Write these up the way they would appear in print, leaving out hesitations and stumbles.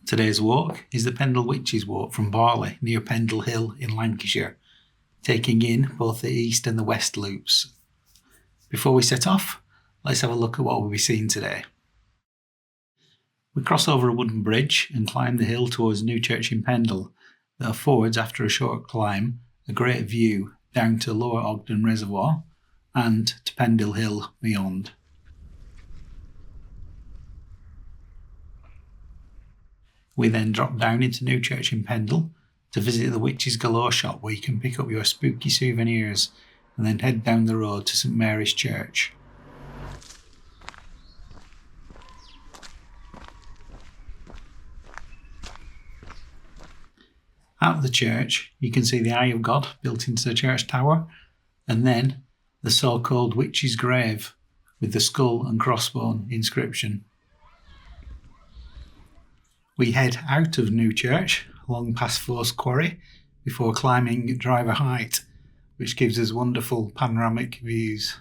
Today's walk is the Pendle Witches Walk from Barley near Pendle Hill in Lancashire, taking in both the east and the west loops. Before we set off, let's have a look at what we'll be seeing today. We cross over a wooden bridge and climb the hill towards Newchurch in Pendle that affords, after a short climb, a great view down to Lower Ogden Reservoir and to Pendle Hill beyond. We then drop down into Newchurch in Pendle to visit the Witches Galore shop where you can pick up your spooky souvenirs and then head down the road to St Mary's Church. At the church, you can see the Eye of God built into the church tower, and then the so-called Witch's Grave with the skull and crossbone inscription. We head out of Newchurch along past Force Quarry before climbing Driver Height, which gives us wonderful panoramic views.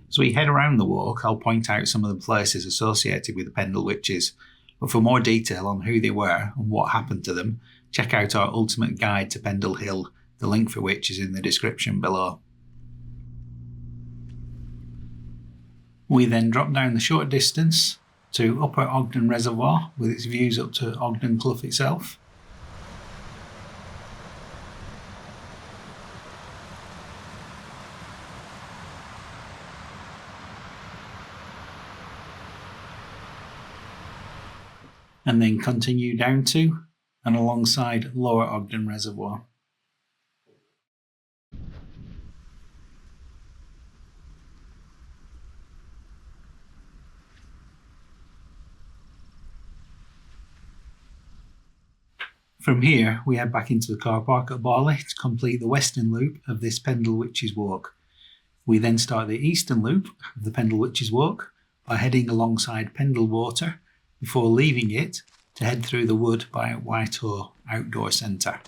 As we head around the walk, I'll point out some of the places associated with the Pendle Witches, but for more detail on who they were and what happened to them, check out our ultimate guide to Pendle Hill, the link for which is in the description below. We then drop down the short distance to Upper Ogden Reservoir with its views up to Ogden Clough itself. And then continue down to and alongside Lower Ogden Reservoir. From here, we head back into the car park at Barley to complete the western loop of this Pendle Witches Walk. We then start the eastern loop of the Pendle Witches Walk by heading alongside Pendle Water before leaving it to head through the wood by Whitehall Outdoor Centre.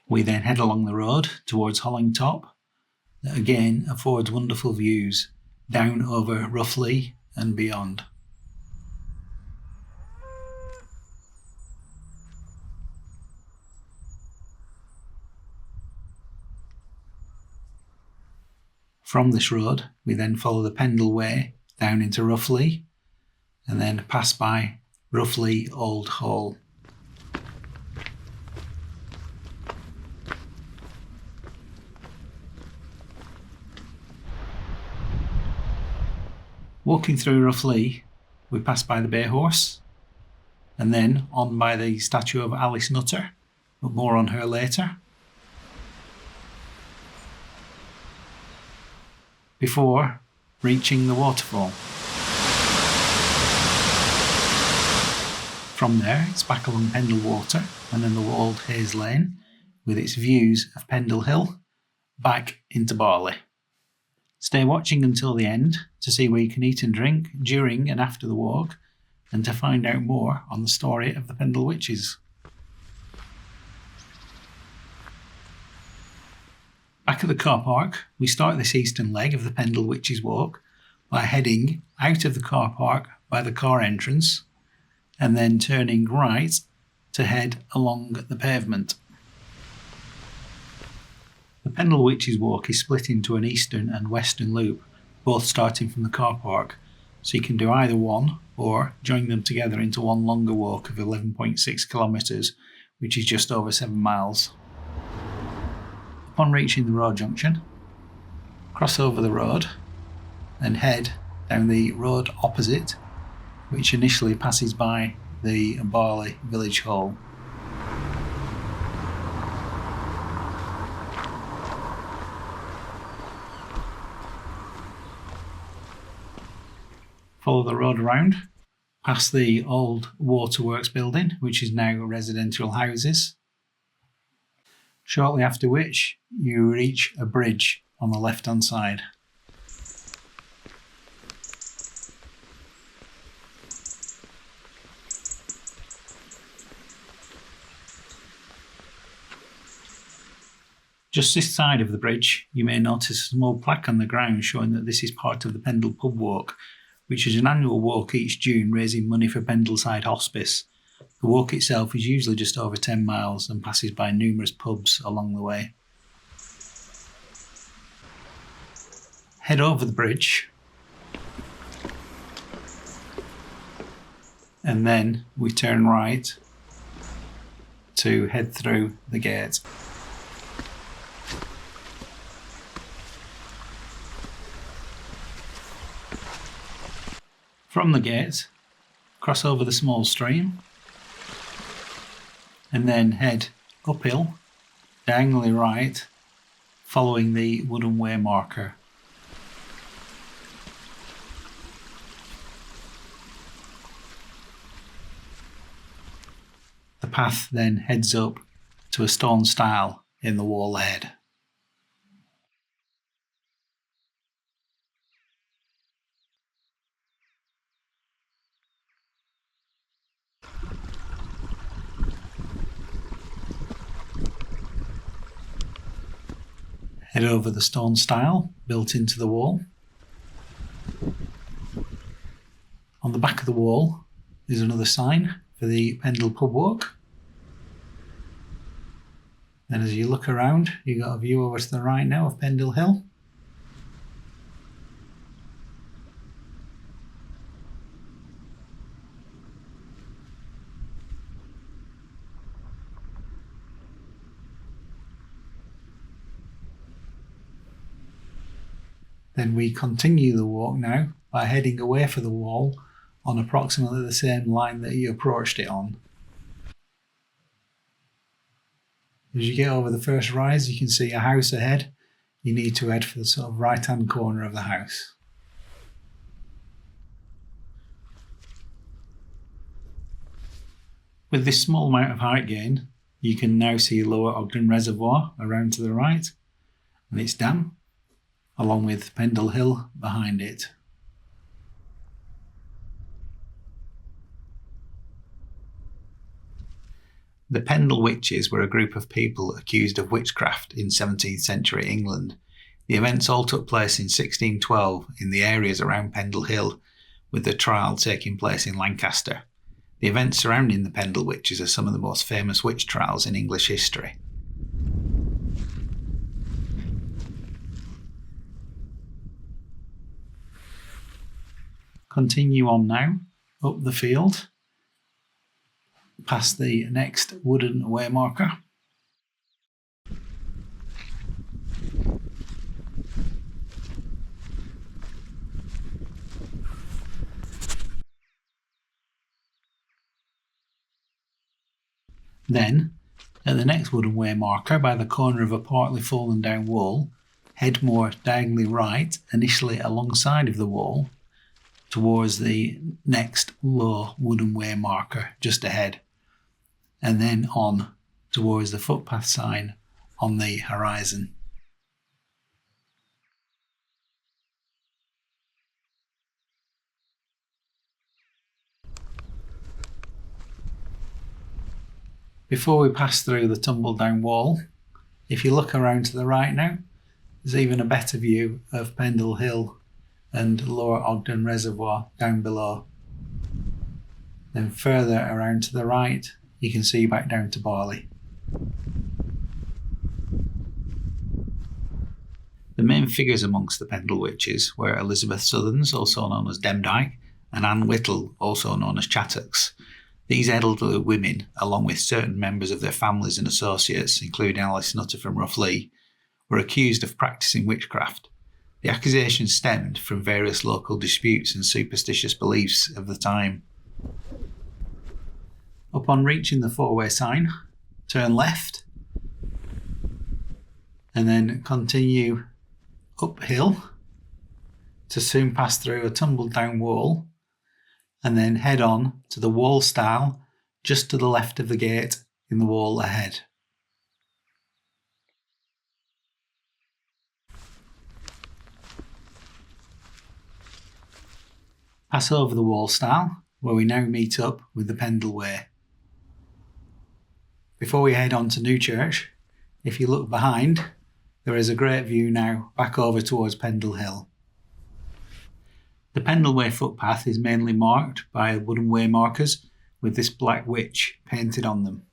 We then head along the road towards Hollingtop, that again affords wonderful views down over Roughlee and beyond. From this road, we then follow the Pendle Way down into Roughlee and then pass by Roughlee Old Hall. Walking through Roughlee, we pass by the Bay Horse and then on by the statue of Alice Nutter, but more on her later. Before reaching the waterfall. From there, it's back along Pendle Water and then the walled Hayes Lane with its views of Pendle Hill back into Barley. Stay watching until the end to see where you can eat and drink during and after the walk and to find out more on the story of the Pendle Witches. Back at the car park, we start this eastern leg of the Pendle Witches Walk by heading out of the car park by the car entrance and then turning right to head along the pavement. The Pendle Witches Walk is split into an eastern and western loop, both starting from the car park, so you can do either one or join them together into one longer walk of 11.6 kilometres, which is just over 7 miles. Upon reaching the road junction, cross over the road and head down the road opposite, which initially passes by the Barley Village Hall. Follow the road around, past the old waterworks building, which is now residential houses. Shortly after which, you reach a bridge on the left-hand side. Just this side of the bridge, you may notice a small plaque on the ground showing that this is part of the Pendle Pub Walk, which is an annual walk each June raising money for Pendleside Hospice. The walk itself is usually just over 10 miles and passes by numerous pubs along the way. Head over the bridge and then we turn right to head through the gate. From the gate, cross over the small stream and then head uphill, diagonally right, following the wooden way marker. The path then heads up to a stone stile in the wall ahead. Head over the stone stile built into the wall. On the back of the wall is another sign for the Pendle Pub Walk. Then as you look around, you've got a view over to the right now of Pendle Hill. Then we continue the walk now by heading away from the wall on approximately the same line that you approached it on. As you get over the first rise, you can see a house ahead. You need to head for the sort of right-hand corner of the house. With this small amount of height gain, you can now see Lower Ogden Reservoir around to the right, and its dam, along with Pendle Hill behind it. The Pendle Witches were a group of people accused of witchcraft in 17th century England. The events all took place in 1612 in the areas around Pendle Hill, with the trial taking place in Lancaster. The events surrounding the Pendle Witches are some of the most famous witch trials in English history. Continue on now, up the field, past the next wooden way marker. Then, at the next wooden way marker by the corner of a partly fallen down wall, head more diagonally right, initially alongside of the wall, towards the next low wooden way marker just ahead, and then on towards the footpath sign on the horizon. Before we pass through the tumble down wall, if you look around to the right now, there's even a better view of Pendle Hill and Lower Ogden Reservoir down below. Then further around to the right, you can see back down to Barley. The main figures amongst the Pendle Witches were Elizabeth Southerns, also known as Demdike, and Anne Whittle, also known as Chattocks. These elderly women, along with certain members of their families and associates, including Alice Nutter from Roughlee, were accused of practising witchcraft. The accusation stemmed from various local disputes and superstitious beliefs of the time. Upon reaching the four-way sign, turn left and then continue uphill to soon pass through a tumbled down wall and then head on to the wall stile just to the left of the gate in the wall ahead. Pass over the wall stile, where we now meet up with the Pendle Way. Before we head on to Newchurch, if you look behind, There is a great view now back over towards Pendle Hill. The Pendle Way footpath is mainly marked by wooden way markers with this black witch painted on them.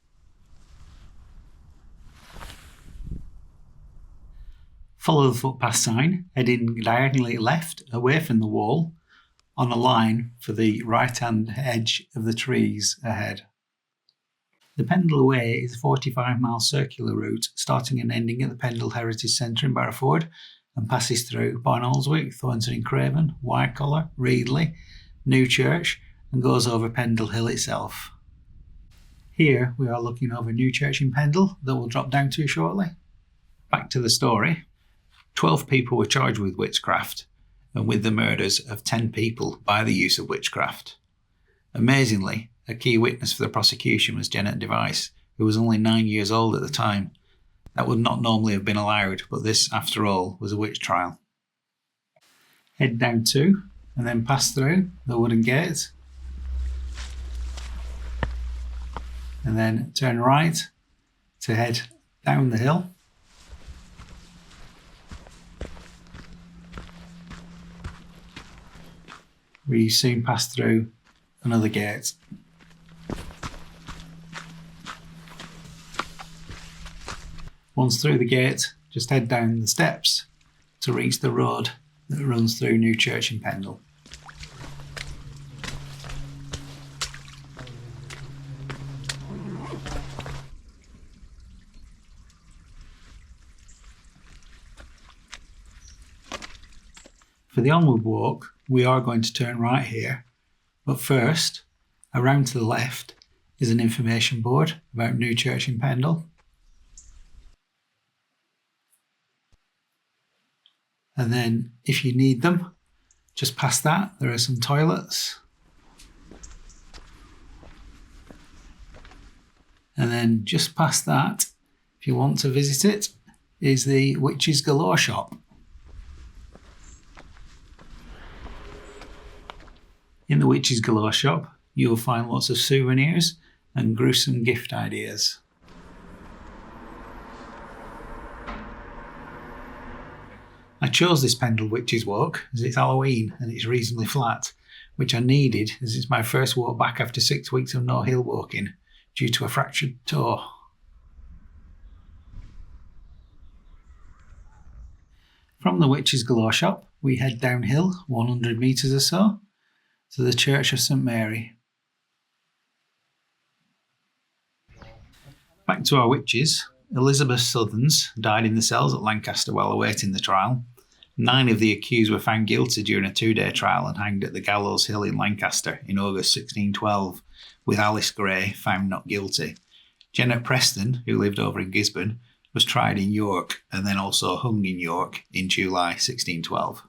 Follow the footpath sign, heading diagonally left away from the wall on a line for the right-hand edge of the trees ahead. The Pendle Way is a 45-mile circular route starting and ending at the Pendle Heritage Centre in Barrowford and passes through Barnoldswick, Thornton-in-Craven, Whitecollar, Reedley, Newchurch and goes over Pendle Hill itself. Here we are looking over Newchurch in Pendle that we'll drop down to shortly. Back to the story. 12 people were charged with witchcraft and with the murders of 10 people by the use of witchcraft. Amazingly, a key witness for the prosecution was Janet Device, who was only 9 years old at the time. That would not normally have been allowed, but this, after all, was a witch trial. Head down to, and then pass through the wooden gate, and then turn right to head down the hill. We soon pass through another gate. Once through the gate, just head down the steps to reach the road that runs through Newchurch in Pendle. For the onward walk, we are going to turn right here, but first, around to the left is an information board about Newchurch in Pendle. And then, if you need them, just past that, there are some toilets. And then, just past that, if you want to visit it, is the Witches Galore shop. In the Witches Galore shop, you will find lots of souvenirs and gruesome gift ideas. I chose this Pendle Witches Walk as it's Halloween and it's reasonably flat, which I needed as it's my first walk back after 6 weeks of no hill walking due to a fractured toe. From the Witches Galore shop, we head downhill 100 metres or so to the Church of St Mary. Back to our witches. Elizabeth Southerns died in the cells at Lancaster while awaiting the trial. 9 of the accused were found guilty during a 2-day trial and hanged at the Gallows Hill in Lancaster in August 1612, with Alice Gray found not guilty. Janet Preston, who lived over in Gisborne, was tried in York and then also hung in York in July 1612.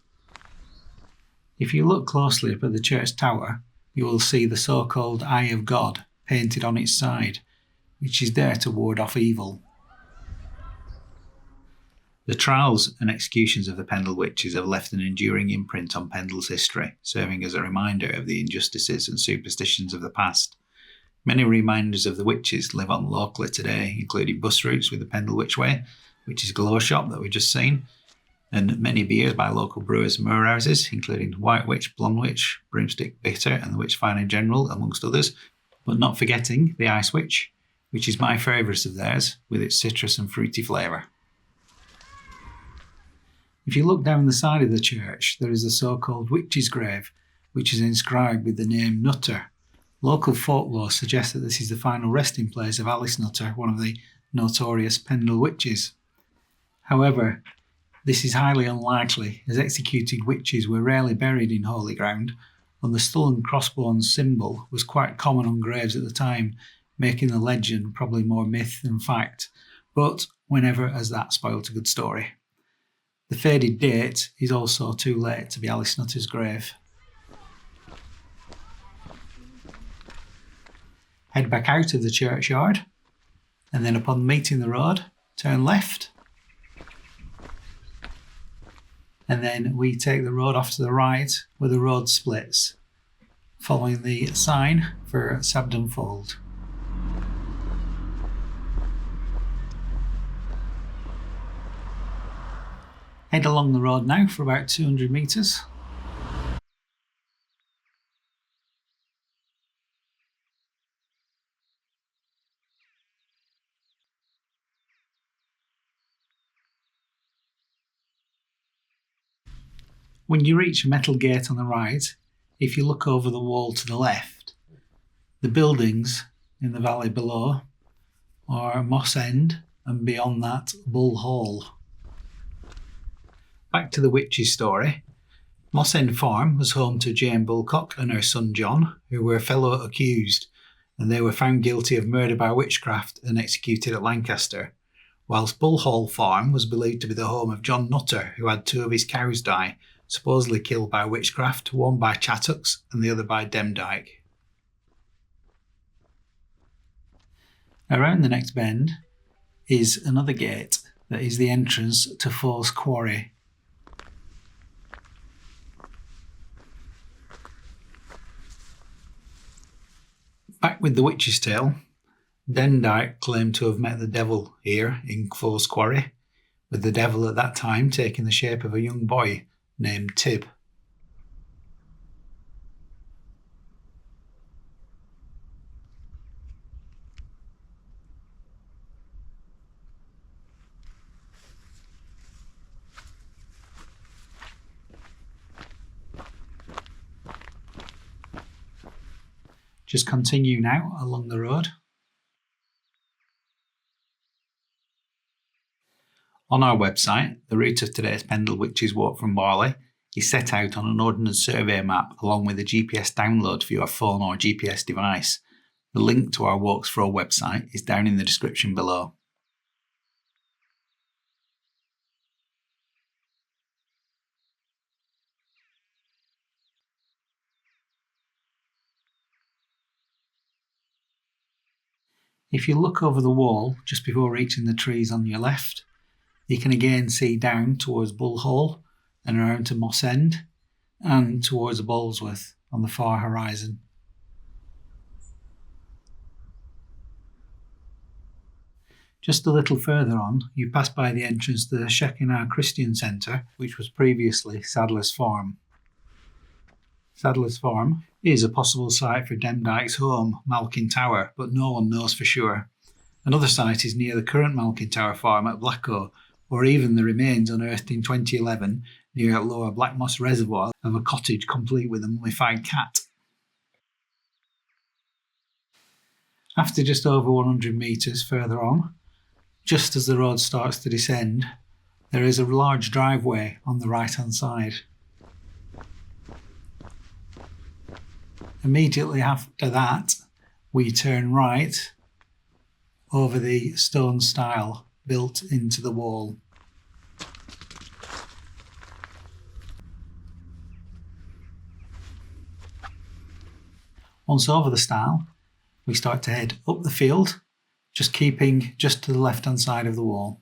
If you look closely up at the church tower, you will see the so-called Eye of God painted on its side, which is there to ward off evil. The trials and executions of the Pendle witches have left an enduring imprint on Pendle's history, serving as a reminder of the injustices and superstitions of the past. Many reminders of the witches live on locally today, including bus routes with the Pendle Witchway, Witches Galore shop that we've just seen, and many beers by local brewers and brewer houses, including White Witch, Blonde Witch, Broomstick Bitter and the Witch Fine in General, amongst others, but not forgetting the Ice Witch, which is my favourite of theirs, with its citrus and fruity flavour. If you look down the side of the church, there is a so-called witch's grave, which is inscribed with the name Nutter. Local folklore suggests that this is the final resting place of Alice Nutter, one of the notorious Pendle witches. However, this is highly unlikely, as executed witches were rarely buried in holy ground, and the skull and crossbones symbol was quite common on graves at the time, making the legend probably more myth than fact, but whenever has that spoilt a good story. The faded date is also too late to be Alice Nutter's grave. Head back out of the churchyard, and then upon meeting the road, turn left. And then we take the road off to the right where the road splits, following the sign for Sabden Fold. Head along the road now for about 200 metres. When you reach a metal gate on the right, if you look over the wall to the left, the buildings in the valley below are Moss End and beyond that Bull Hall. Back to the witch's story. Moss End Farm was home to Jane Bulcock and her son John, who were fellow accused, and they were found guilty of murder by witchcraft and executed at Lancaster, whilst Bull Hall Farm was believed to be the home of John Nutter, who had 2 of his cows die, supposedly killed by witchcraft, one by Chattocks and the other by Demdike. Around the next bend is another gate that is the entrance to Force Quarry. Back with the witch's tale, Demdike claimed to have met the devil here in Force Quarry, with the devil at that time taking the shape of a young boy named Tib. Just continue now along the road. On our website, the route of today's Pendle Witches Walk from Barley is set out on an Ordnance Survey map along with a GPS download for your phone or GPS device. The link to our Walks For All website is down in the description below. If you look over the wall just before reaching the trees on your left, you can again see down towards Bull Hall and around to Moss End and towards Ballsworth on the far horizon. Just a little further on, you pass by the entrance to the Shekinah Christian Centre, which was previously Sadler's Farm. Sadler's Farm is a possible site for Demdike's home, Malkin Tower, but no one knows for sure. Another site is near the current Malkin Tower farm at Blacko, or even the remains unearthed in 2011 near Lower Blackmoss Reservoir of a cottage complete with a mummified cat. After just over 100 metres further on, just as the road starts to descend, there is a large driveway on the right hand side. Immediately after that, we turn right over the stone stile built into the wall. Once over the stile, we start to head up the field, just keeping just to the left hand side of the wall.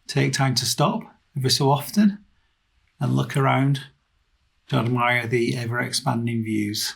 Take time to stop every so often and look around to admire the ever-expanding views.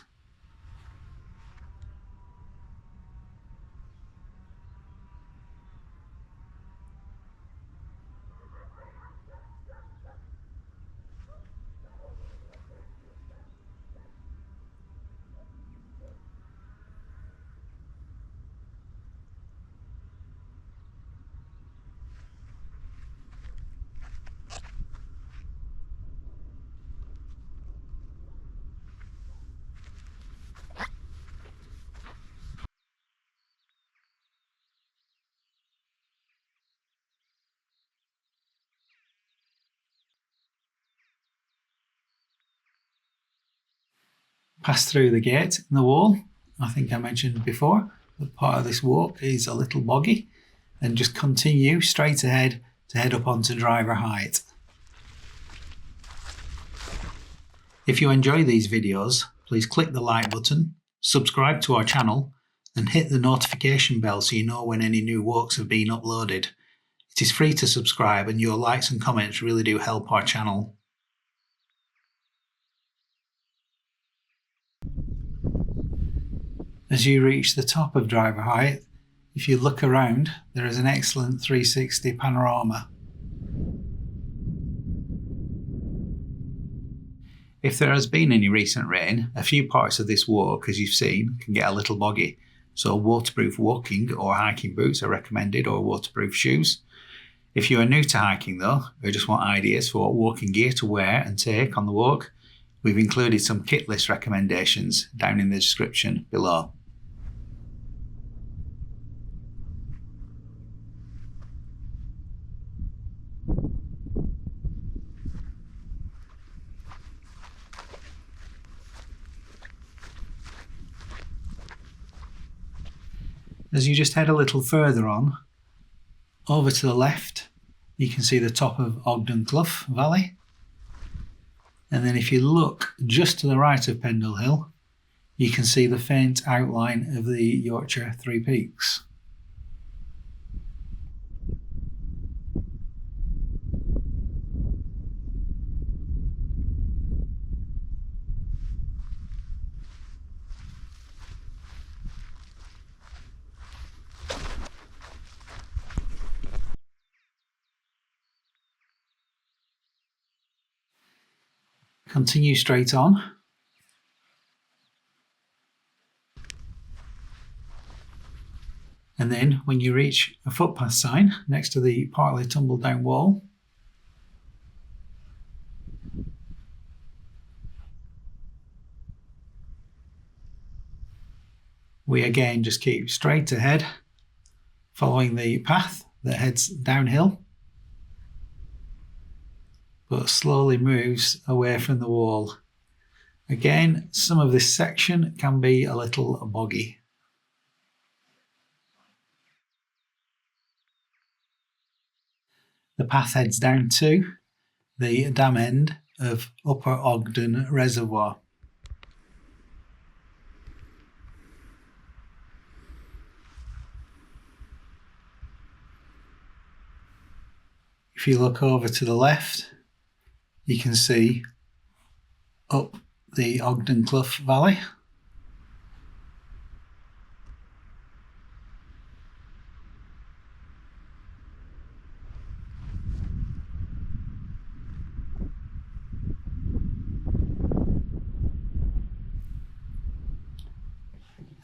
Pass through the gate in the wall. I think I mentioned before that part of this walk is a little boggy, and just continue straight ahead to head up onto Driver Height. If you enjoy these videos, please click the like button, subscribe to our channel and hit the notification bell so you know when any new walks have been uploaded. It is free to subscribe and your likes and comments really do help our channel. As you reach the top of driver height, if you look around, there is an excellent 360 panorama. If there has been any recent rain, a few parts of this walk, as you've seen, can get a little boggy, so waterproof walking or hiking boots are recommended, or waterproof shoes. If you are new to hiking though, or just want ideas for what walking gear to wear and take on the walk, we've included some kit list recommendations down in the description below. As you just head a little further on, over to the left, you can see the top of Ogden Clough Valley. And then if you look just to the right of Pendle Hill, you can see the faint outline of the Yorkshire Three Peaks. Continue straight on. And then when you reach a footpath sign next to the partly tumbled down wall, we again just keep straight ahead, following the path that heads downhill, but slowly moves away from the wall. Again, some of this section can be a little boggy. The path heads down to the dam end of Upper Ogden Reservoir. If you look over to the left, you can see up the Ogden Clough Valley.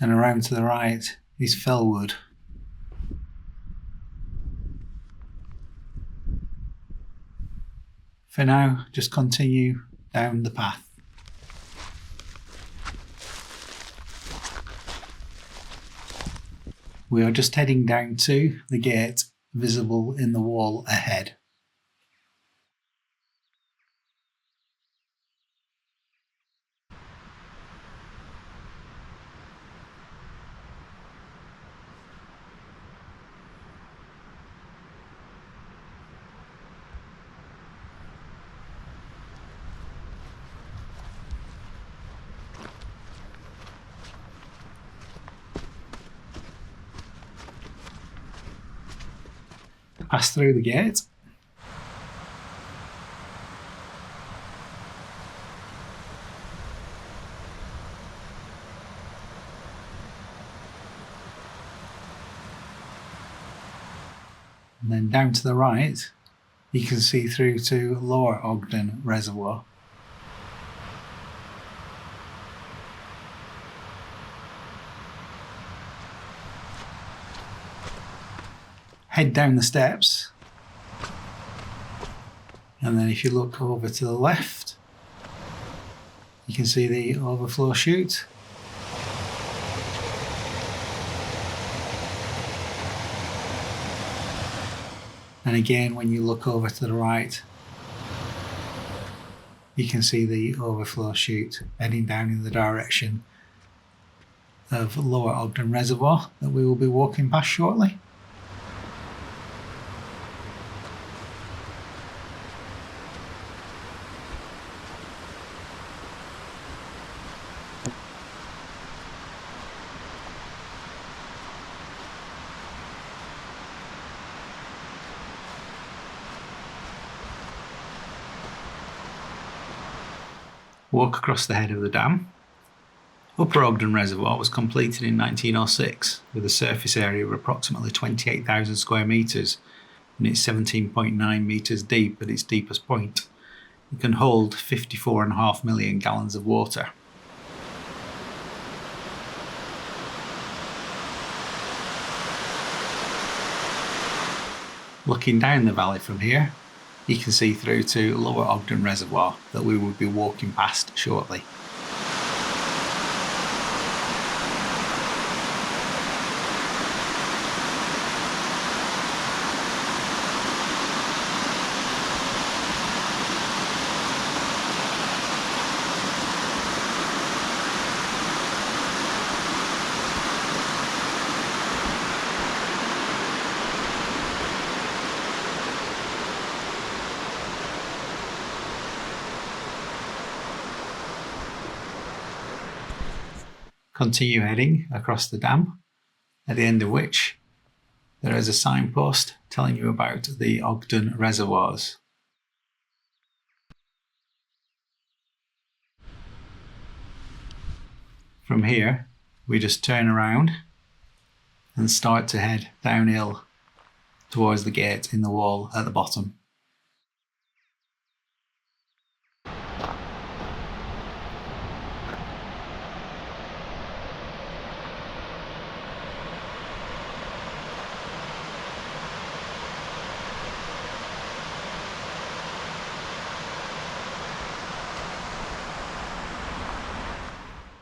And around to the right is Fellwood. For now, just continue down the path. We are just heading down to the gate visible in the wall ahead. Pass through the gate. And then down to the right, you can see through to Lower Ogden Reservoir. Head down the steps, and then if you look over to the left, you can see the overflow chute. And again, when you look over to the right, you can see the overflow chute heading down in the direction of Lower Ogden Reservoir that we will be walking past shortly. Walk across the head of the dam, Upper Ogden Reservoir was completed in 1906 with a surface area of approximately 28,000 square metres and it's 17.9 metres deep at its deepest point. It can hold 54.5 million gallons of water. Looking down the valley from here, you can see through to Lower Ogden Reservoir that we will be walking past shortly. Continue heading across the dam, at the end of which there is a signpost telling you about the Ogden reservoirs. From here, we just turn around and start to head downhill towards the gate in the wall at the bottom.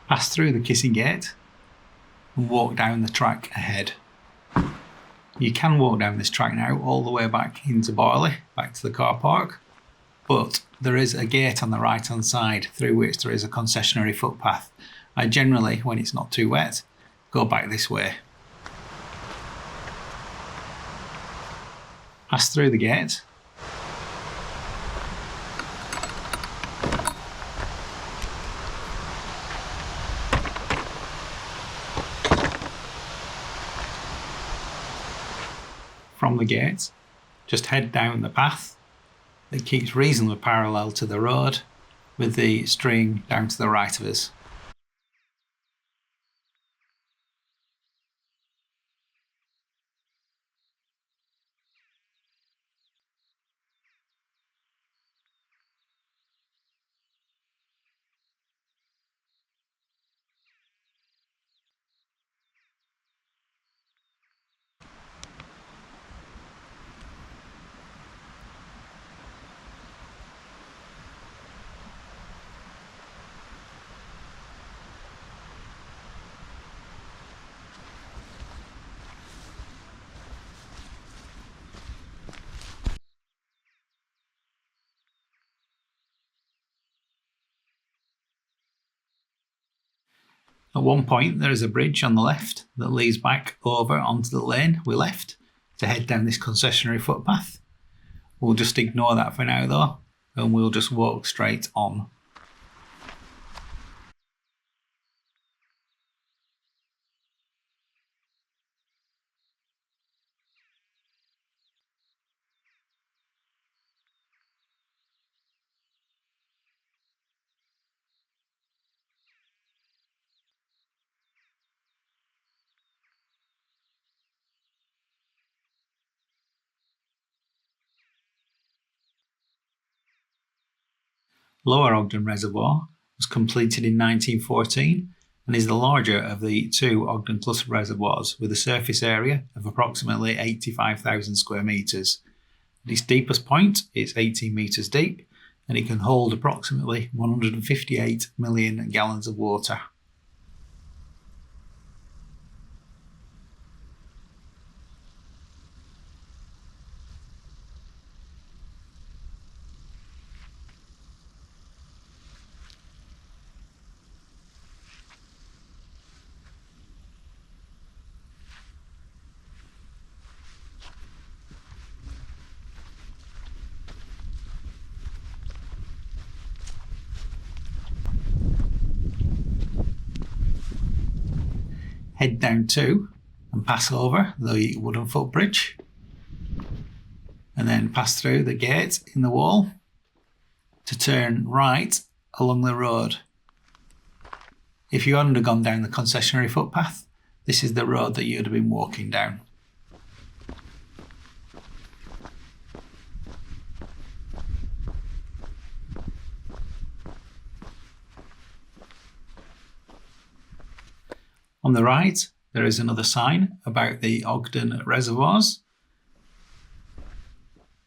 Pass through the Kissing Gate and walk down the track ahead. You can walk down this track now all the way back into Barley, back to the car park, but there is a gate on the right hand side through which there is a concessionary footpath. I generally, when it's not too wet, go back this way. Pass through the gate. From the gate, just head down the path that keeps reasonably parallel to the road with the string down to the right of us. At one point there is a bridge on the left that leads back over onto the lane we left to head down this concessionary footpath. We'll just ignore that for now though, and we'll just walk straight on. Lower Ogden Reservoir was completed in 1914 and is the larger of the two Ogden cluster reservoirs with a surface area of approximately 85,000 square metres. At its deepest point, it's 18 metres deep and it can hold approximately 158 million gallons of water. Head down to and pass over the wooden footbridge and then pass through the gate in the wall to turn right along the road. If you hadn't gone down the concessionary footpath, this is the road that you'd have been walking down. On the right, there is another sign about the Ogden reservoirs.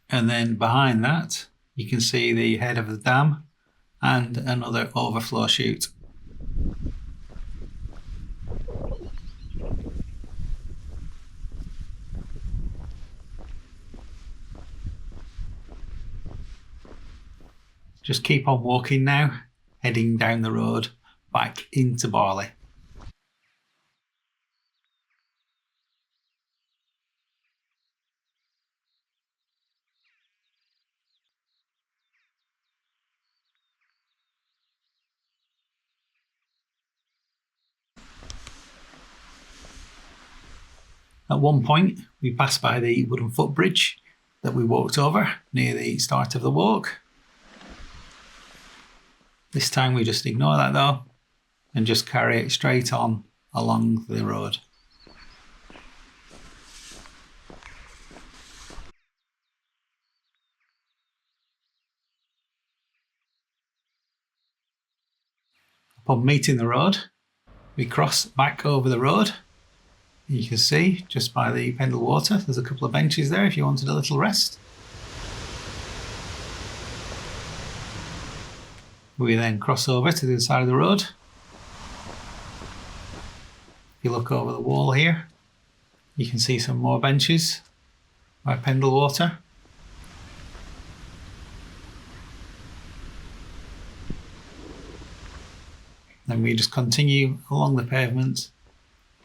And then behind that, you can see the head of the dam and another overflow chute. Just keep on walking now, heading down the road back into Barley. At one point, we passed by the wooden footbridge that we walked over near the start of the walk. This time we just ignore that though and just carry it straight on along the road. Upon meeting the road, we cross back over the road. You can see just by the Pendle Water, there's a couple of benches there if you wanted a little rest. We then cross over to the other side of the road. If you look over the wall here, you can see some more benches by Pendle Water. Then we just continue along the pavement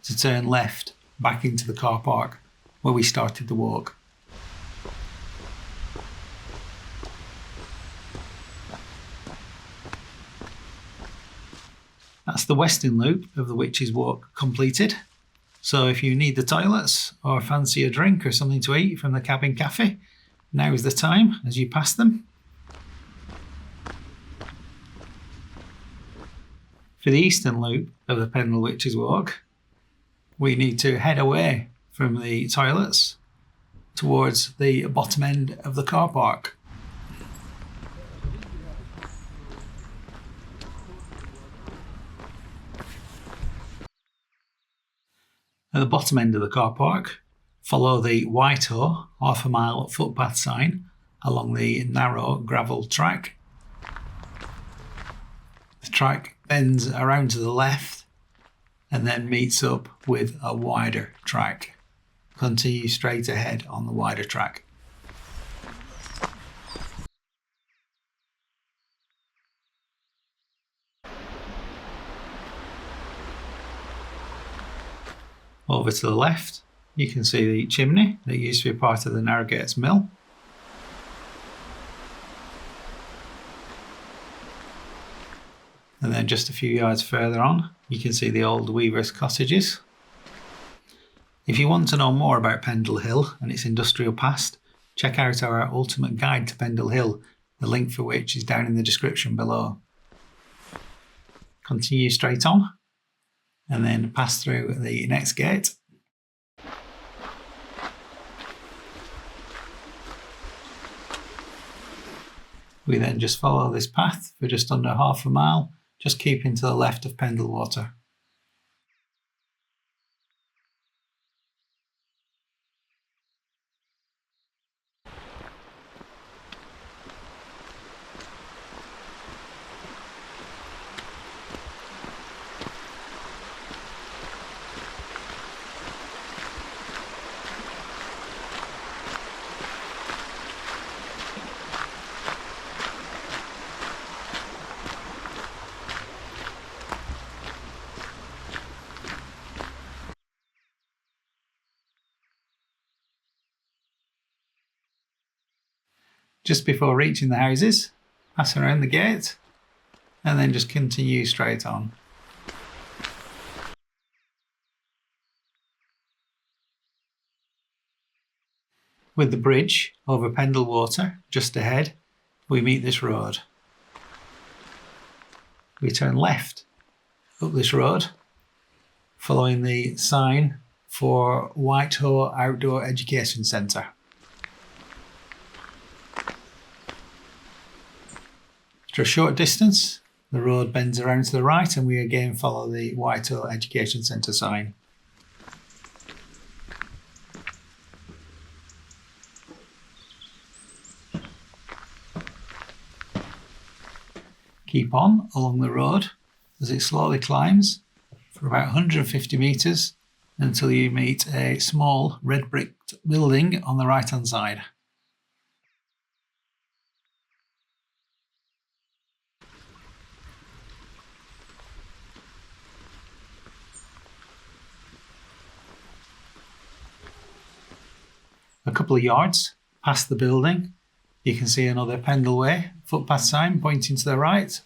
to turn left back into the car park where we started the walk. That's the western loop of the Witches Walk completed. So if you need the toilets or fancy a drink or something to eat from the cabin cafe, now is the time as you pass them. For the eastern loop of the Pendle Witches Walk, we need to head away from the toilets towards the bottom end of the car park. At the bottom end of the car park, follow the Whitehall half-a-mile footpath sign along the narrow gravel track. The track bends around to the left and then meets up with a wider track. Continue straight ahead on the wider track. Over to the left, you can see the chimney that used to be part of the Narrogates Mill. And then just a few yards further on, you can see the old weavers' cottages. If you want to know more about Pendle Hill and its industrial past, check out our ultimate guide to Pendle Hill, the link for which is down in the description below. Continue straight on and then pass through the next gate. We then just follow this path for just under half a mile, just keeping to the left of Pendle Water. Just before reaching the houses, pass around the gate and then just continue straight on. With the bridge over Pendle Water just ahead, we meet this road. We turn left up this road, following the sign for Whitehall Outdoor Education Centre. After a short distance, the road bends around to the right and we again follow the Whitehall Education Centre sign. Keep on along the road as it slowly climbs for about 150 metres until you meet a small red bricked building on the right hand side. A couple of yards past the building, you can see another Pendle Way footpath sign pointing to the right.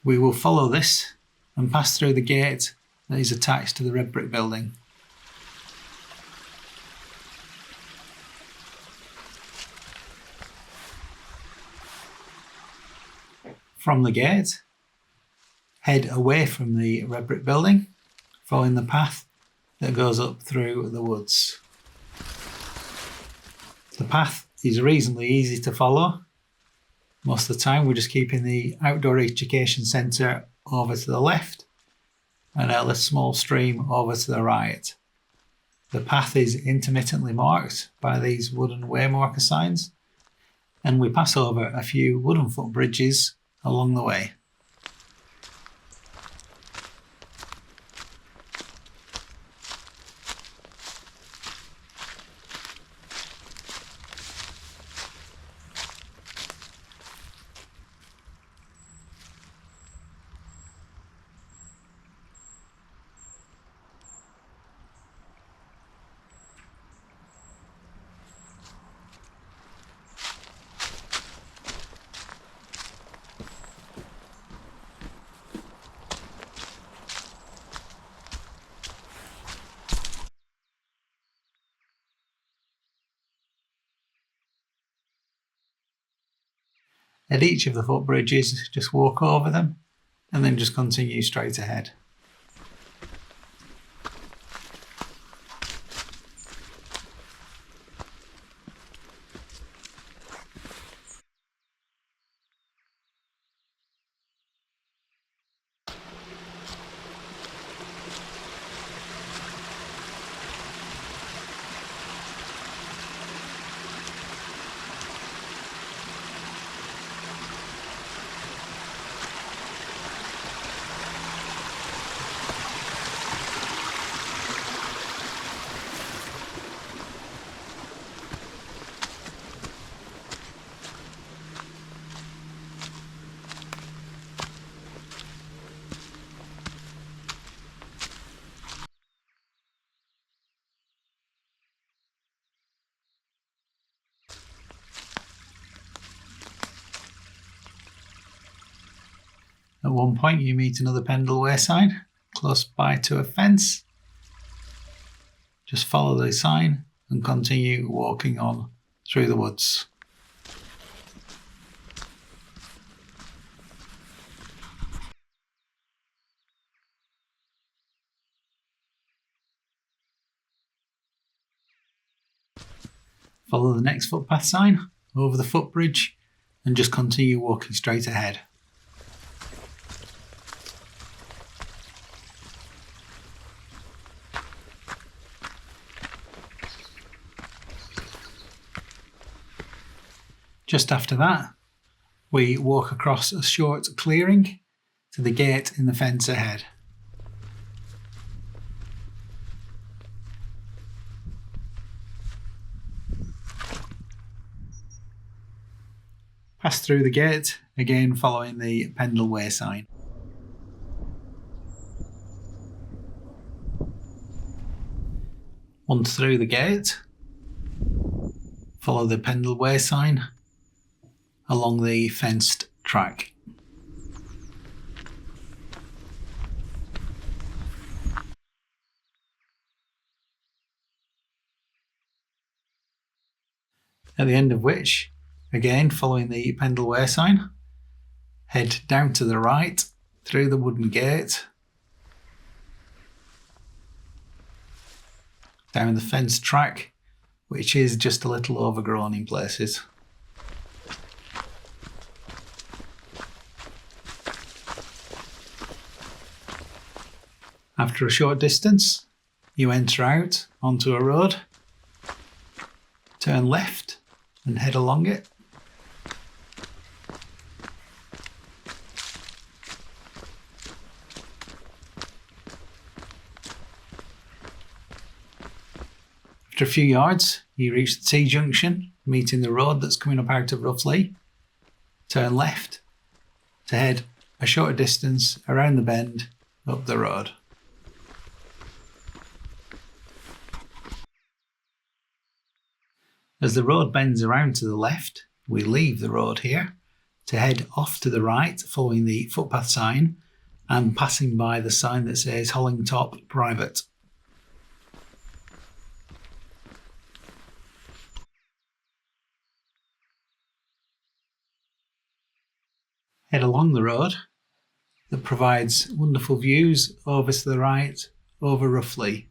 We will follow this and pass through the gate that is attached to the red brick building. From the gate, head away from the red brick building, following the path that goes up through the woods. The path is reasonably easy to follow. Most of the time we're just keeping the Outdoor Education Centre over to the left and a small stream over to the right. The path is intermittently marked by these wooden waymarker signs, and we pass over a few wooden footbridges along the way. At each of the footbridges, just walk over them and then just continue straight ahead. At one point you meet another Pendle Way sign close by to a fence. Just follow the sign and continue walking on through the woods. Follow the next footpath sign over the footbridge and just continue walking straight ahead. Just after that, we walk across a short clearing to the gate in the fence ahead. Pass through the gate, again following the Pendle Way sign. Once through the gate, follow the Pendle Way sign along the fenced track. At the end of which, again following the Pendle Way sign, head down to the right, through the wooden gate, down the fence track, which is just a little overgrown in places. After a short distance, you enter out onto a road, turn left and head along it. After a few yards, you reach the T-junction, meeting the road that's coming up out of Roughlee. Turn left to head a shorter distance around the bend up the road. As the road bends around to the left, we leave the road here to head off to the right, following the footpath sign and passing by the sign that says Hollingtop Private. Head along the road that provides wonderful views over to the right, over Roughlee.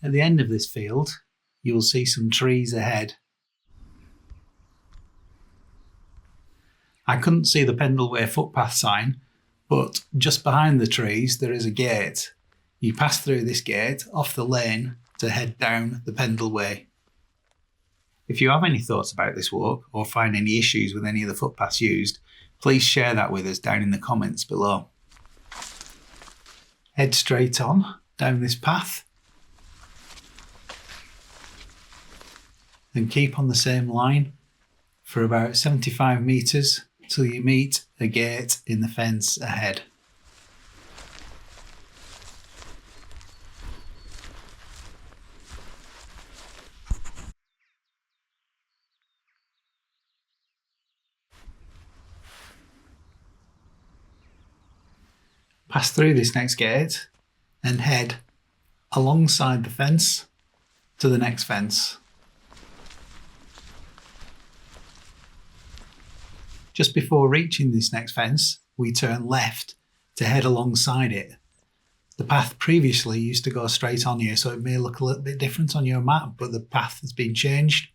At the end of this field, you will see some trees ahead. I couldn't see the Pendle Way footpath sign, but just behind the trees there is a gate. You pass through this gate off the lane to head down the Pendle Way. If you have any thoughts about this walk or find any issues with any of the footpaths used, please share that with us down in the comments below. Head straight on down this path and keep on the same line for about 75 metres till you meet a gate in the fence ahead. Pass through this next gate and head alongside the fence to the next fence. Just before reaching this next fence, we turn left to head alongside it. The path previously used to go straight on here, so it may look a little bit different on your map, but the path has been changed.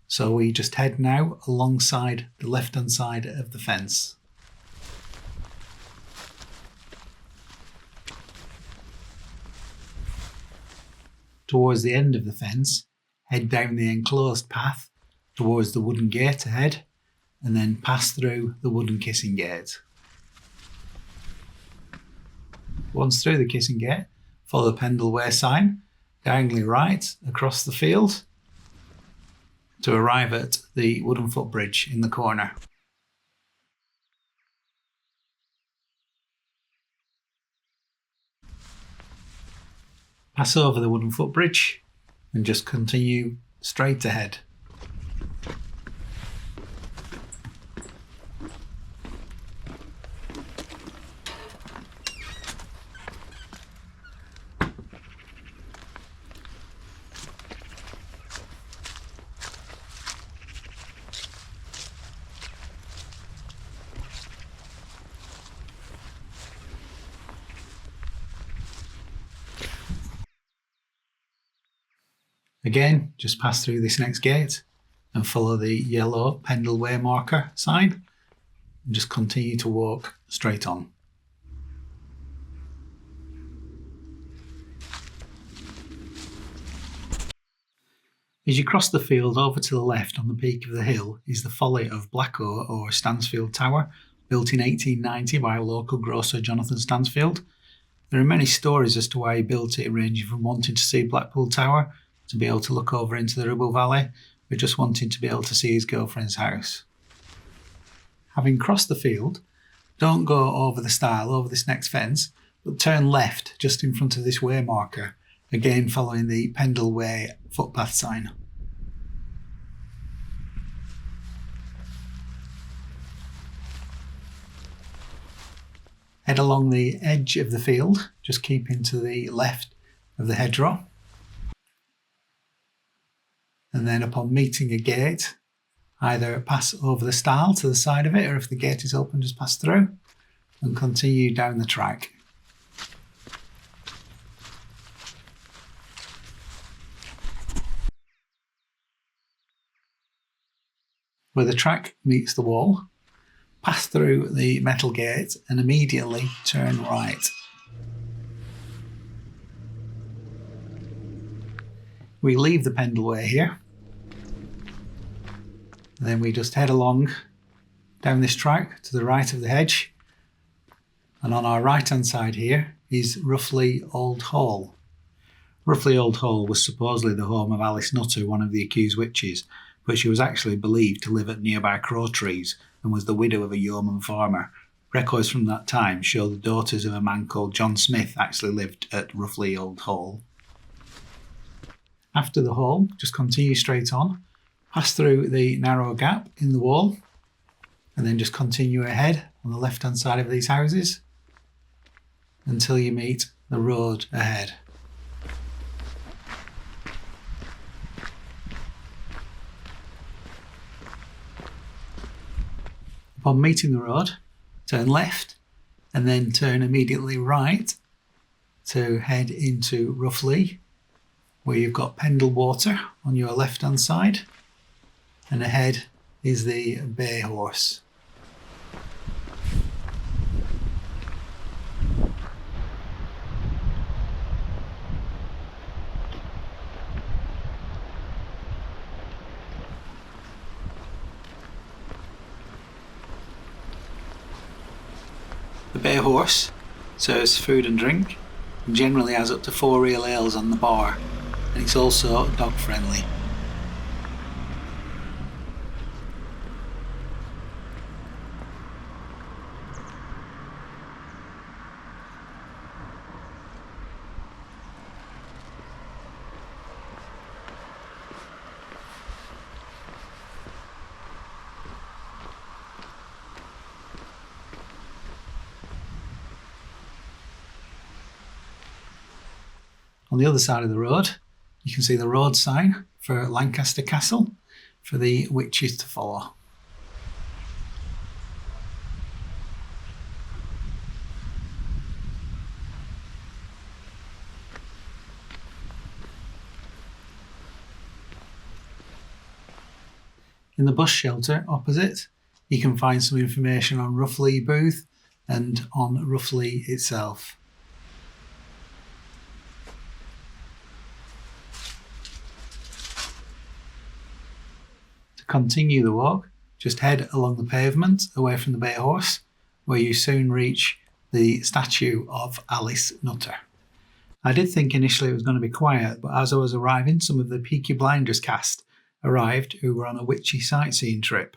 So we just head now alongside the left-hand side of the fence. Towards the end of the fence, head down the enclosed path towards the wooden gate ahead, and then pass through the wooden kissing gate. Once through the kissing gate, follow the Pendle Way sign, diagonally right across the field to arrive at the wooden footbridge in the corner. Pass over the wooden footbridge and just continue straight ahead. Again, just pass through this next gate and follow the yellow Pendle Way marker sign and just continue to walk straight on. As you cross the field over to the left on the peak of the hill is the folly of Blacko or Stansfield Tower, built in 1890 by local grocer Jonathan Stansfield. There are many stories as to why he built it, ranging from wanting to see Blackpool Tower, to be able to look over into the Ribble Valley, but just wanting to be able to see his girlfriend's house. Having crossed the field, don't go over the stile, over this next fence, but turn left just in front of this way marker, again following the Pendle Way footpath sign. Head along the edge of the field, just keeping to the left of the hedgerow. And then upon meeting a gate, either pass over the stile to the side of it, or if the gate is open, just pass through and continue down the track. Where the track meets the wall, pass through the metal gate and immediately turn right. We leave the Pendle Way here. Then we just head along down this track to the right of the hedge. And on our right hand side here is Roughlee Old Hall. Roughlee Old Hall was supposedly the home of Alice Nutter, one of the accused witches, but she was actually believed to live at nearby crow trees and was the widow of a yeoman farmer. Records from that time show the daughters of a man called John Smith actually lived at Roughlee Old Hall. After the hall, just continue straight on, pass through the narrow gap in the wall, and then just continue ahead on the left hand side of these houses until you meet the road ahead. Upon meeting the road, turn left and then turn immediately right to head into Roughlee, where you've got Pendle Water on your left hand side, and ahead is the Bay Horse. The Bay Horse serves food and drink and generally has up to 4 real ales on the bar, and it's also dog friendly. On the other side of the road, you can see the road sign for Lancaster Castle for the witches to follow. In the bus shelter opposite, you can find some information on Roughlee Booth and on Roughlee itself. Continue the walk, just head along the pavement away from the Bay Horse, where you soon reach the statue of Alice Nutter. I did think initially it was going to be quiet, but as I was arriving, some of the Peaky Blinders cast arrived who were on a witchy sightseeing trip.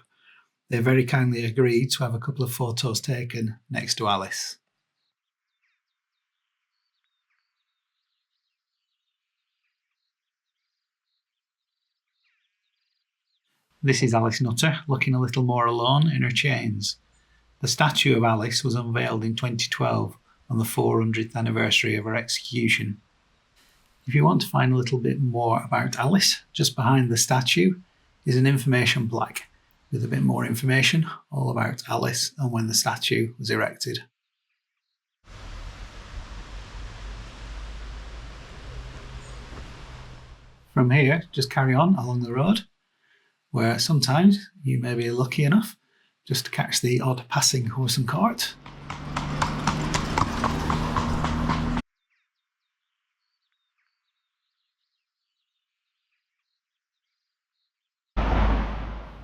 They very kindly agreed to have a couple of photos taken next to Alice. This is Alice Nutter, looking a little more alone in her chains. The statue of Alice was unveiled in 2012 on the 400th anniversary of her execution. If you want to find a little bit more about Alice, just behind the statue is an information plaque with a bit more information all about Alice and when the statue was erected. From here, just carry on along the road, where sometimes you may be lucky enough just to catch the odd passing horse and cart.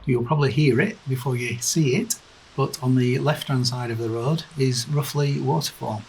You'll probably hear it before you see it, but on the left hand side of the road is Roughlee Waterfall.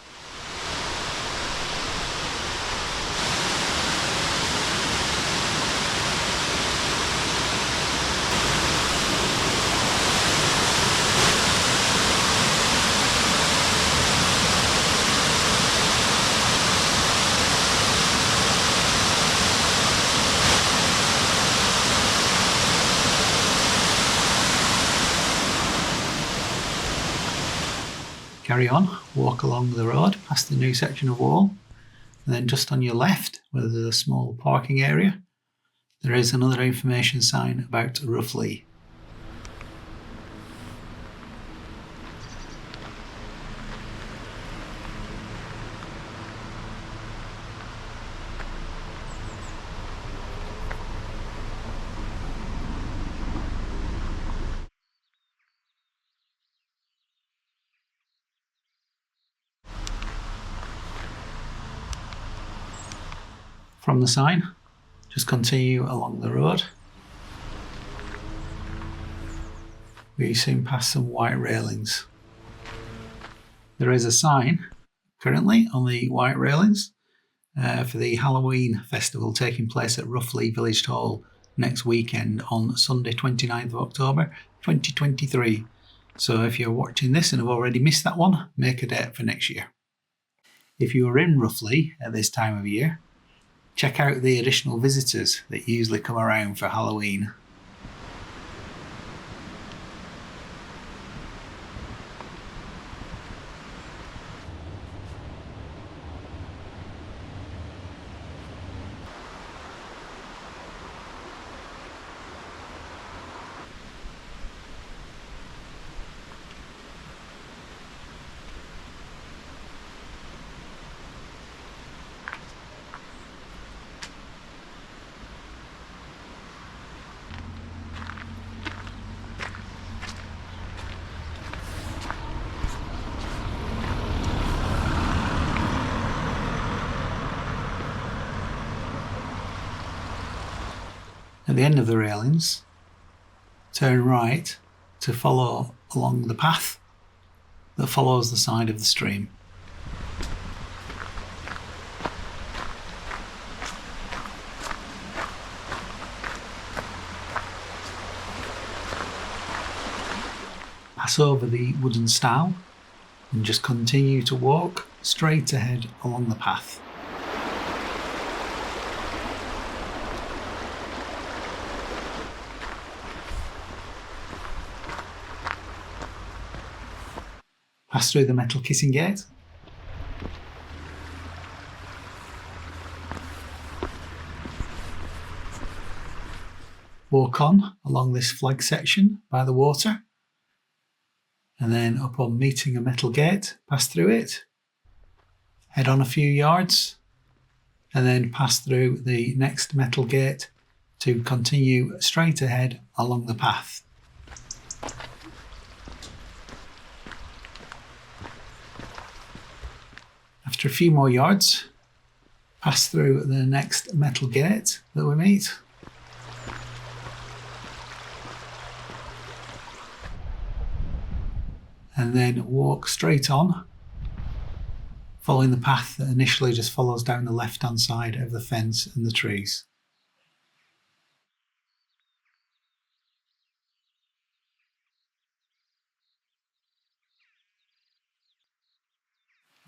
Carry on, walk along the road past the new section of wall, and then just on your left, where there's a small parking area, there is another information sign about Roughlee. From the sign, just continue along the road. We soon pass some white railings. There is a sign currently on the white railings for the Halloween festival taking place at Roughlee Village Hall next weekend on Sunday 29th of October 2023. So if you're watching this and have already missed that one, make a date for next year. If you are in Roughlee at this time of year, check out the additional visitors that usually come around for Halloween. At the end of the railings, turn right to follow along the path that follows the side of the stream. Pass over the wooden stile and just continue to walk straight ahead along the path. Pass through the metal kissing gate. Walk on along this flag section by the water, and then upon meeting a metal gate, pass through it. Head on a few yards, and then pass through the next metal gate to continue straight ahead along the path. After a few more yards, pass through the next metal gate that we meet. And then walk straight on, following the path that initially just follows down the left-hand side of the fence and the trees.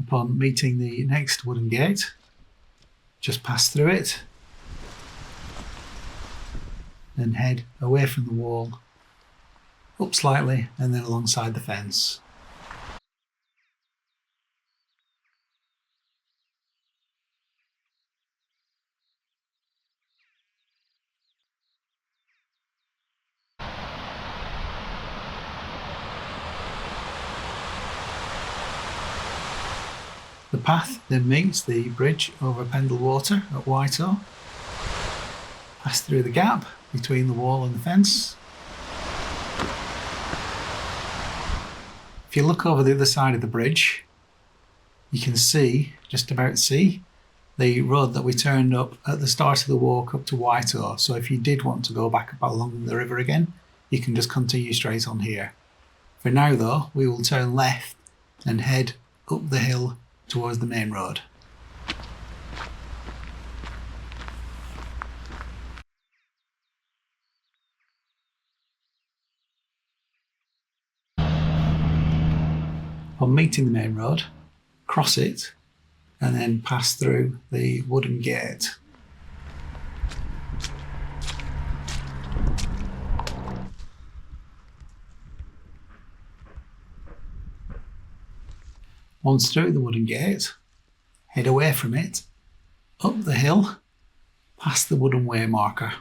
Upon meeting the next wooden gate, just pass through it, then head away from the wall, up slightly, and then alongside the fence. The path then meets the bridge over Pendle Water at Whitehall. Pass through the gap between the wall and the fence. If you look over the other side of the bridge, you can see, just about see, the road that we turned up at the start of the walk up to Whitehall. So if you did want to go back up along the river again, you can just continue straight on here. For now though, we will turn left and head up the hill towards the main road. On meeting the main road, cross it and then pass through the wooden gate. Once through the wooden gate, head away from it, up the hill, past the wooden way marker.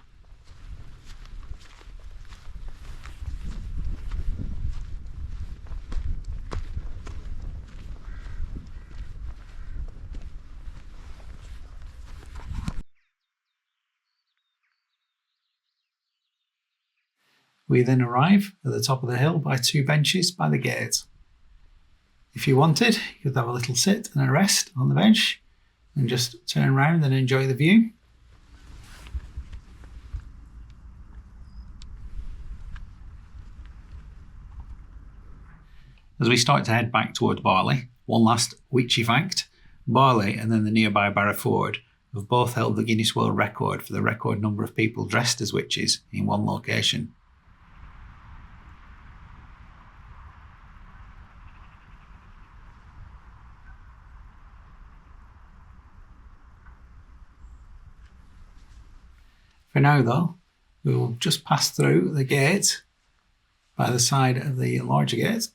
We then arrive at the top of the hill by 2 benches by the gate. If you wanted, you could have a little sit and a rest on the bench and just turn around and enjoy the view. As we start to head back towards Barley, one last witchy fact: Barley and then the nearby Barrowford have both held the Guinness World Record for the record number of people dressed as witches in one location. For now though, we will just pass through the gate by the side of the larger gate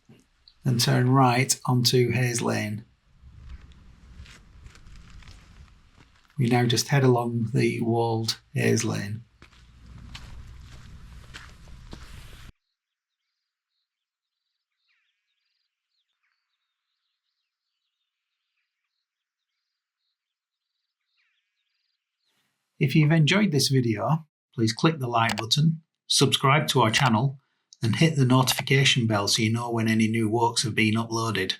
and turn right onto Hayes Lane. We now just head along the walled Hayes Lane. If you've enjoyed this video, please click the like button, subscribe to our channel, and hit the notification bell so you know when any new walks have been uploaded.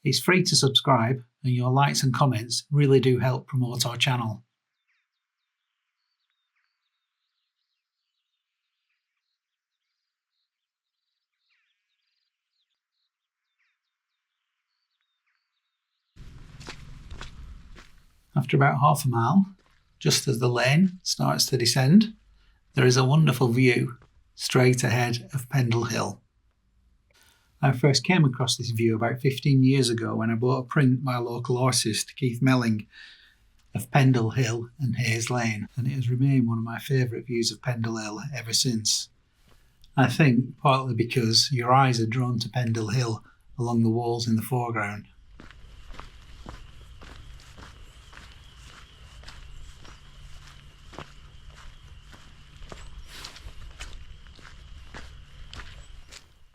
It's free to subscribe, and your likes and comments really do help promote our channel. After about half a mile, just as the lane starts to descend, there is a wonderful view straight ahead of Pendle Hill. I first came across this view about 15 years ago when I bought a print by local artist Keith Melling of Pendle Hill and Hayes Lane, and it has remained one of my favourite views of Pendle Hill ever since. I think partly because your eyes are drawn to Pendle Hill along the walls in the foreground.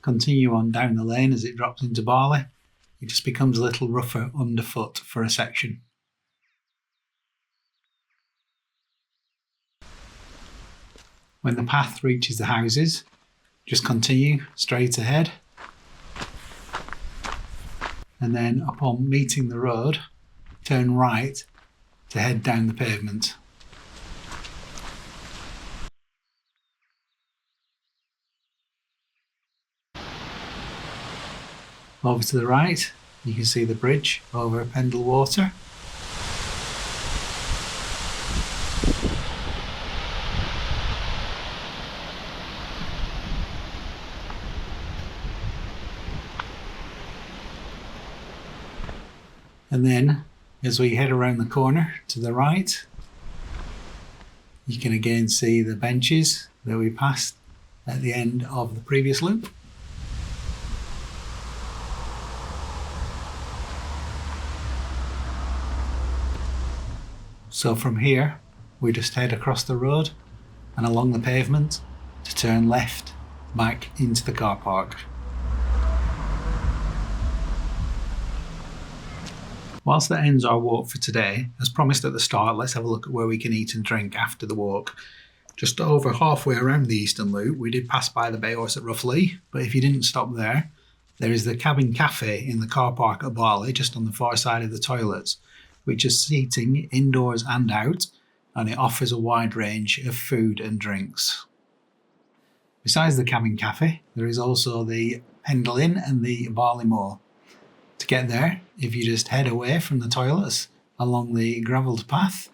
Continue on down the lane as it drops into Barley. It just becomes a little rougher underfoot for a section. When the path reaches the houses, just continue straight ahead, and then upon meeting the road, turn right to head down the pavement. Over to the right, you can see the bridge over Pendle Water. And then, as we head around the corner to the right, you can again see the benches that we passed at the end of the previous loop. So from here, we just head across the road and along the pavement to turn left back into the car park. Whilst that ends our walk for today, as promised at the start, let's have a look at where we can eat and drink after the walk. Just over halfway around the Eastern Loop, we did pass by the Horse at Roughlee, but if you didn't stop there, there is the Cabin Cafe in the car park at Barley, just on the far side of the toilets, which is seating indoors and out, and it offers a wide range of food and drinks. Besides the Cabin Cafe, there is also the Pendle Inn and the Barley Moor. To get there, if you just head away from the toilets along the gravelled path,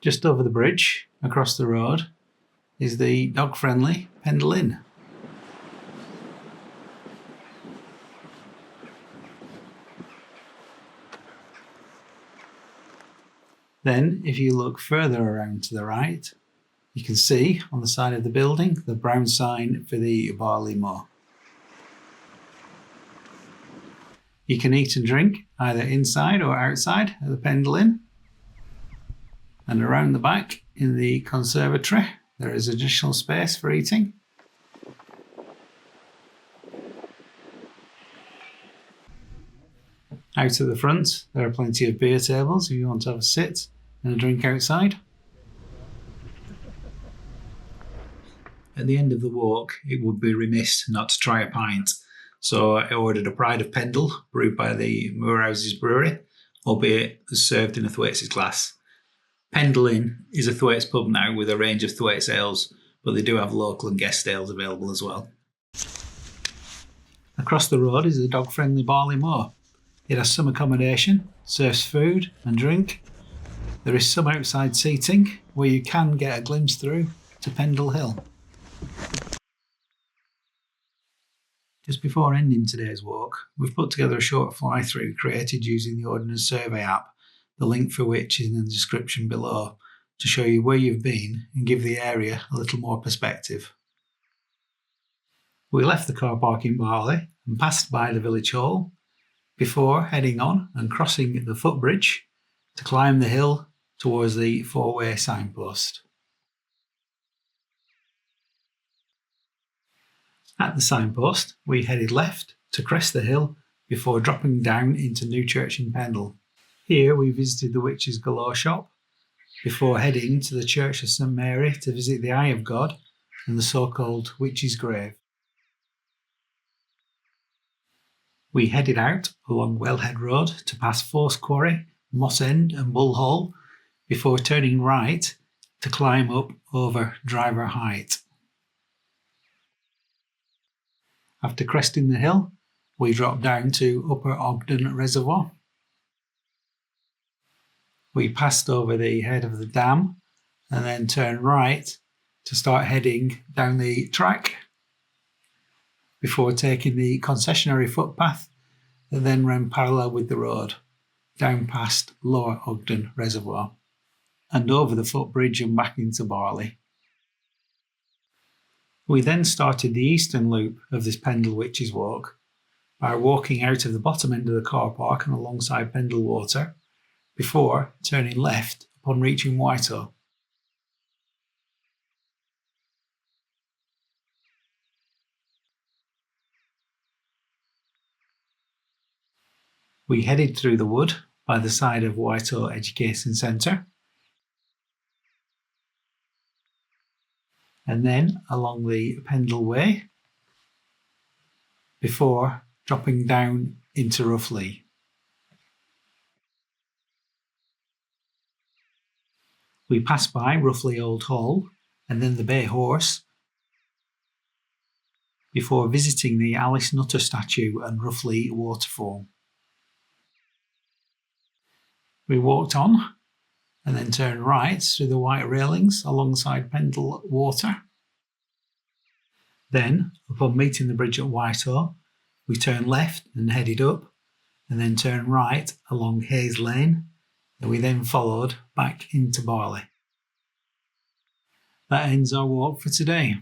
just over the bridge across the road is the dog-friendly Pendle Inn. Then, if you look further around to the right, you can see on the side of the building the brown sign for the Barley Moor. You can eat and drink either inside or outside at the Pendle Inn. And around the back in the conservatory, there is additional space for eating. Out at the front, there are plenty of beer tables if you want to have a sit and a drink outside. At the end of the walk, it would be remiss not to try a pint, so I ordered a Pride of Pendle, brewed by the Moorhouses Brewery, albeit served in a Thwaites glass. Pendle Inn is a Thwaites pub now with a range of Thwaites ales, but they do have local and guest ales available as well. Across the road is the dog-friendly Barley Moor. It has some accommodation, serves food and drink. There is some outside seating where you can get a glimpse through to Pendle Hill. Just before ending today's walk, we've put together a short fly-through created using the Ordnance Survey app, the link for which is in the description below, to show you where you've been and give the area a little more perspective. We left the car park in Barley and passed by the village hall before heading on and crossing the footbridge to climb the hill towards the four-way signpost. At the signpost, we headed left to crest the hill before dropping down into Newchurch in Pendle. Here we visited the Witches Galore shop before heading to the Church of St Mary to visit the Eye of God and the so-called Witch's Grave. We headed out along Wellhead Road to pass Force Quarry, Moss End and Bull Hole before turning right to climb up over Driver Height. After cresting the hill, we dropped down to Upper Ogden Reservoir. We passed over the head of the dam and then turned right to start heading down the track before taking the concessionary footpath that then ran parallel with the road down past Lower Ogden Reservoir and over the footbridge and back into Barley. We then started the eastern loop of this Pendle Witches Walk by walking out of the bottom end of the car park and alongside Pendle Water before turning left upon reaching Whitehall. We headed through the wood by the side of Whitehall Education Centre and then along the Pendle Way before dropping down into Roughlee. We passed by Roughlee Old Hall and then the Bay Horse before visiting the Alice Nutter statue and Roughlee waterfall. We walked on and then turned right through the white railings alongside Pendle Water. Then, upon meeting the bridge at Whitehall, we turned left and headed up and then turned right along Hayes Lane, and we then followed back into Barley. That ends our walk for today.